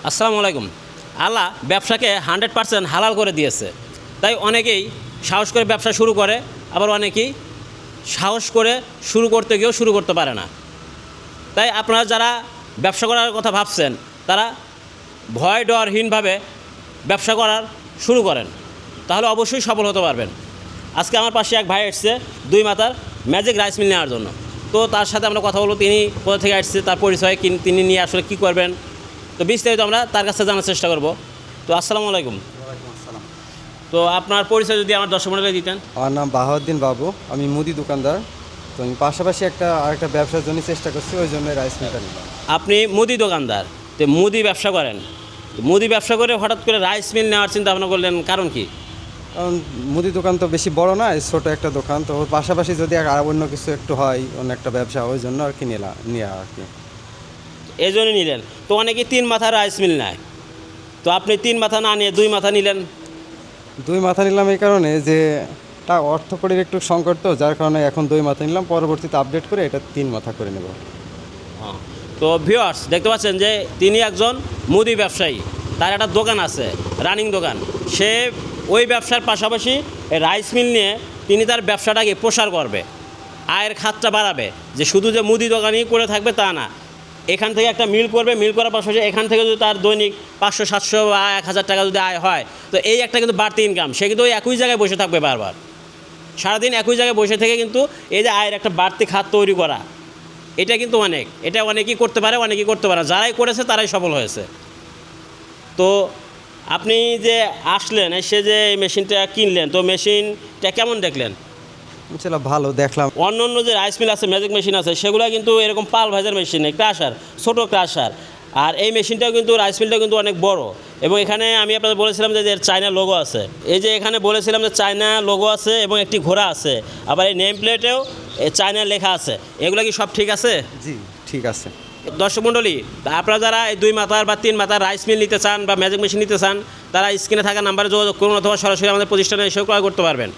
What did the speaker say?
আসসালামু আলাইকুম। আল্লাহ ব্যবসাকে 100% হালাল করে দিয়েছে, তাই অনেকেই সাহস করে ব্যবসা শুরু করে, আবার অনেকেই সাহস করে শুরু করতে গিয়েও শুরু করতে পারে না। তাই আপনারা যারা ব্যবসা করার কথা ভাবছেন তারা ভয় ডরহীনভাবে ব্যবসা করার শুরু করেন, তাহলে অবশ্যই সফল হতে পারবেন। আজকে আমার পাশে এক ভাই এসছে 2 মাথার ম্যাজিক রাইস মিল নেওয়ার জন্য। তো তার সাথে আমরা কথা বলবো, তিনি কোথা থেকে আসছে, তার পরিচয় তিনি নিয়ে আসলে কী করবেন, তো বিস্তারিত আমরা তার কাছে জানার চেষ্টা করব। তো আসসালামু আলাইকুম। ওয়ালাইকুম আসসালাম। তো আপনার পরিচয় যদি আমার দর্শক মণ্ডলী দিতেন। আমার নাম বাহাউদ্দিন বাবু, আমি মুদি দোকানদার। তো আমি পাশাপাশি আরেকটা ব্যবসার জন্য চেষ্টা করছি, ওই জন্য রাইস মিলটা নিলাম। আপনি মুদি দোকানদার, তো মুদি ব্যবসা করেন, তো মুদি ব্যবসা করে হঠাৎ করে রাইস মিল নেওয়ার চিন্তা ভাবনা করলেন, কারণ কি? কারণ মুদি দোকান তো বেশি বড় না, ছোট একটা দোকান, তো ওর পাশাপাশি যদি আর অন্য কিছু একটু হয়, অন্য একটা ব্যবসা, ওই জন্য আর কি নিয়ে আর কি। এই জন্য নিলেন। তো অনেকে 3 মাথার রাইস মিল নেয়, তো আপনি 3 মাথা না নিয়ে 2 মাথা নিলেন। 2 মাথা নিলাম এই কারণে যে অর্থকরীর একটু সংকট, তো যার কারণে এখন 2 মাথা নিলাম, পরবর্তীতে আপডেট করে এটা 3 মাথা করে নেব। তো ভিউয়ার্স দেখতে পাচ্ছেন যে তিনি একজন মুদি ব্যবসায়ী, তার একটা দোকান আছে, রানিং দোকান। সে ওই ব্যবসার পাশাপাশি রাইস মিল নিয়ে তিনি তার ব্যবসাটাকে প্রসার করবে, আয়ের খাতটা বাড়াবে। যে শুধু যে মুদি দোকানই করে থাকবে তা না, এখান থেকে একটা মিল করবে, মিল করার পাশাপাশি এখান থেকে যদি তার দৈনিক 500-700 বা 1000 টাকা যদি আয় হয়, তো এই একটা কিন্তু বাড়তি ইনকাম। সে কিন্তু ওই একই জায়গায় বসে থাকবে বারবার, সারাদিন একই জায়গায় বসে থেকে কিন্তু এই যে আয়ের একটা বাড়তি খাত তৈরি করা, এটা কিন্তু এটা অনেকেই করতে পারে, অনেকেই করতে পারে। যারাই করেছে তারাই সফল হয়েছে। তো আপনি যে আসলেন, এসে যে এই মেশিনটা কিনলেন, তো মেশিনটা কেমন দেখলেন? চলো, ভালো দেখলাম। অন্য অন্য যে রাইস মিল আছে, ম্যাজিক মেশিন আছে, সেগুলো কিন্তু এরকম পাল ভাজার মেশিন, ক্রাশার, ছোটো ক্রাশার। আর এই মেশিনটাও কিন্তু, রাইস মিলটাও কিন্তু অনেক বড়। এবং এখানে আমি আপনাদের বলেছিলাম যে এর চায়না লোগো আছে। এই যে এখানে বলেছিলাম যে চায়না লোগো আছে এবং একটি ঘোড়া আছে, আবার এই নেম প্লেটেও চায়না লেখা আছে। এগুলো কি সব ঠিক আছে? জি, ঠিক আছে। দর্শক মণ্ডলী, আপনারা যারা এই 2 মাথার বা 3 মাথার রাইস মিল নিতে চান বা ম্যাজিক মেশিন নিতে চান, তারা স্ক্রিনে থাকা নাম্বারে যোগাযোগ করুন, অথবা সরাসরি আমাদের প্রতিষ্ঠানে এসেও ক্রয় করতে পারবেন।